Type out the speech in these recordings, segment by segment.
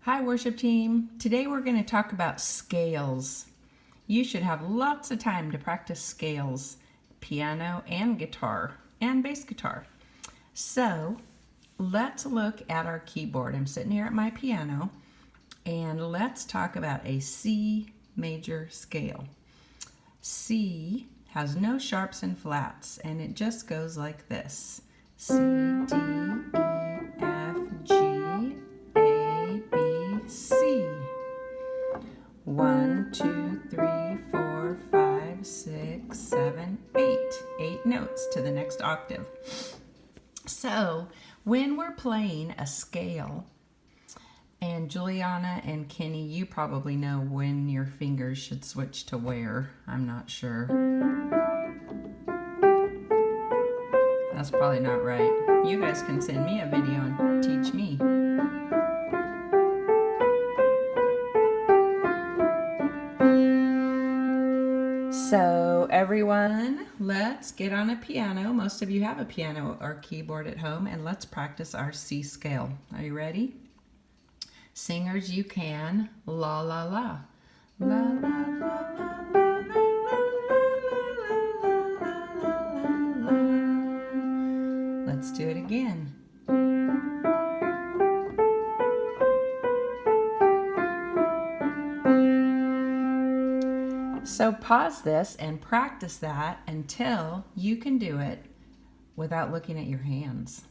Hi worship team. Today we're going to talk about scales. You should have lots of time to practice scales, piano and guitar and bass guitar. So let's look at our keyboard. I'm sitting here at my piano and let's talk about a C major scale. C has no sharps and flats and it just goes like this. C, D, E, F, G, A, B, C. 1, 2, 3, 4, 5, 6, 7, 8. 8 notes to the next octave. So when we're playing a scale, and Juliana and Kenny, you probably know when your fingers should switch to where. I'm not sure. That's probably not right. You guys can send me a video and teach me. So everyone, let's get on a piano. Most of you have a piano or keyboard at home, and let's practice our C scale. Are you ready? Singers, you can. La la la. La la la la la la la la. Let's do it again. So pause this and practice that until you can do it without looking at your hands.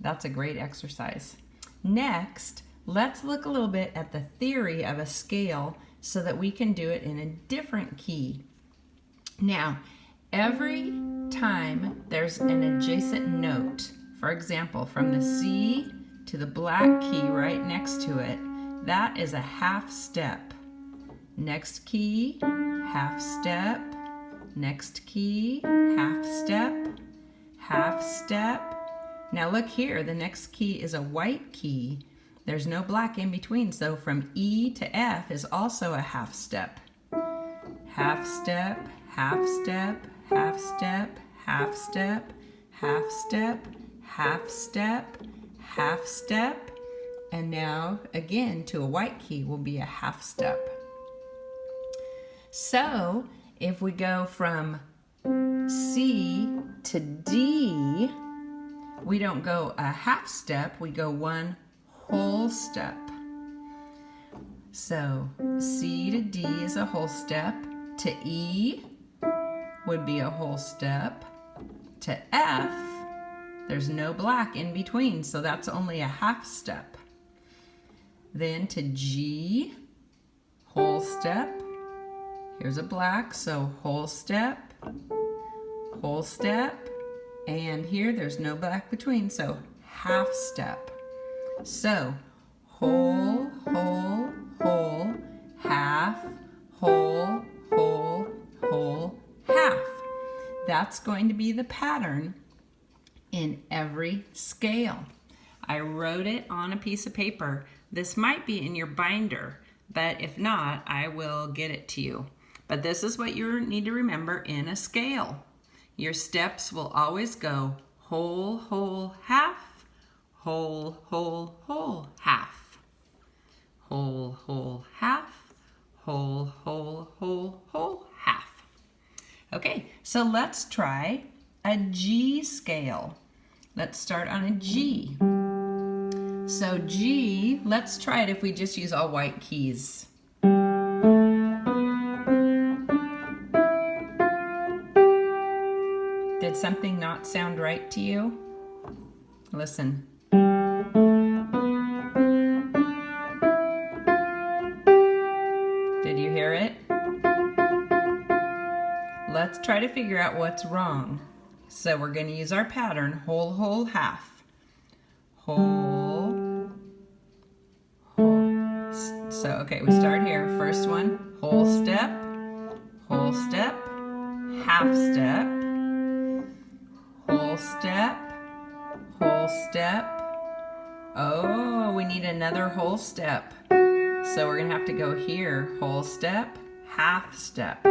That's a great exercise. Next, let's look a little bit at the theory of a scale so that we can do it in a different key. Now, every time there's an adjacent note, for example, from the C to the black key right next to it, that is a half step. Next key, half step. Next key, half step. Half step. Now look here, the next key is a white key. There's no black in between, so from E to F is also a half step. Half step, half step, half step, half step, half step, half step, half step, and now again to a white key will be a half step. So if we go from C to D, we don't go a half step, we go one whole step. So C to D is a whole step. To E would be a whole step. To F, there's no black in between, so that's only a half step. Then to G, whole step. Here's a black, so whole step, and here there's no black between, so half step. So whole, whole, whole, half, whole, whole, whole, half. That's going to be the pattern in every scale. I wrote it on a piece of paper. This might be in your binder, but if not, I will get it to you. But this is what you need to remember in a scale. Your steps will always go whole, whole, half, whole, whole, whole, half. Whole, whole, half, whole, whole, whole, whole, half. Okay, so let's try a G scale. Let's start on a G. So G, let's try it if we just use all white keys. Did something not sound right to you? Listen. Did you hear it? Let's try to figure out what's wrong. So we're going to use our pattern, whole, whole, half. Whole, whole. So, okay, we start here. First one, whole step, half step, whole step. Oh, we need another whole step. So we're gonna have to go here, whole step, half step.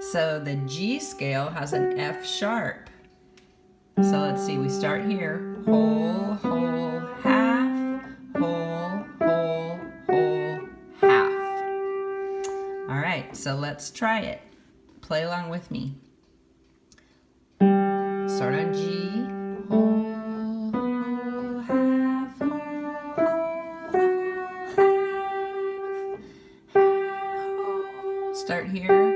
So the G scale has an F sharp. So let's see, we start here, whole, whole, half, whole, so let's try it. Play along with me. Start on G. Whole, whole, half, whole, whole, half. Start here.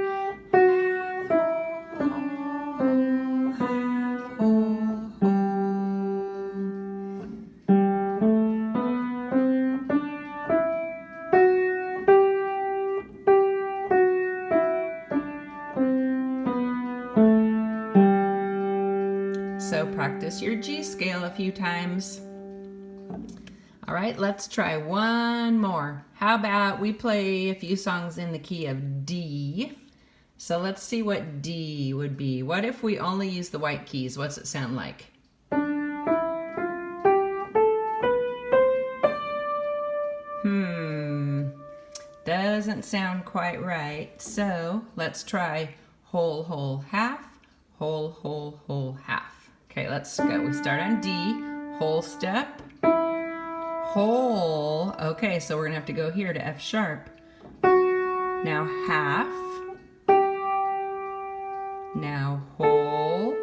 So practice your G scale a few times. All right, let's try one more. How about we play a few songs in the key of D? So let's see what D would be. What if we only use the white keys? What's it sound like? Doesn't sound quite right. So let's try whole, whole, half, whole, whole, whole, half. Okay, let's go. We start on D, whole step, whole. Okay, so we're gonna have to go here to F sharp. Now half. Now whole,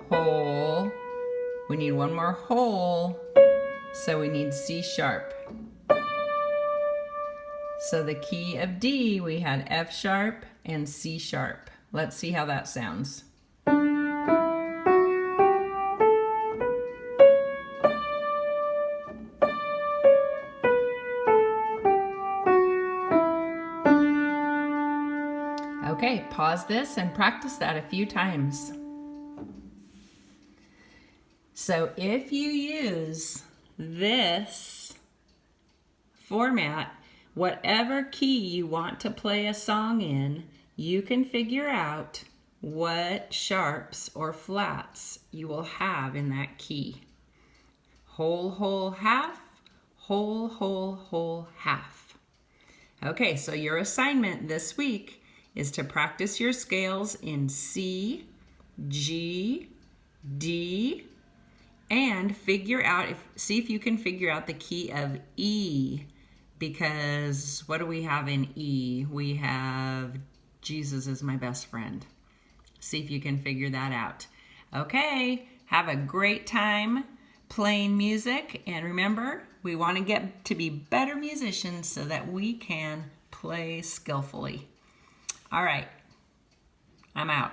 whole. We need one more whole, so we need C sharp. So the key of D, we had F sharp and C sharp. Let's see how that sounds. Okay, pause this and practice that a few times. So if you use this format, whatever key you want to play a song in, you can figure out what sharps or flats you will have in that key. Whole, whole, half, whole, whole, whole, half. Okay, so your assignment this week is to practice your scales in C, G, D, and figure out, see if you can figure out the key of E, because what do we have in E? We have Jesus is my best friend. See if you can figure that out. Okay, have a great time playing music, and remember, we want to get to be better musicians so that we can play skillfully. All right, I'm out.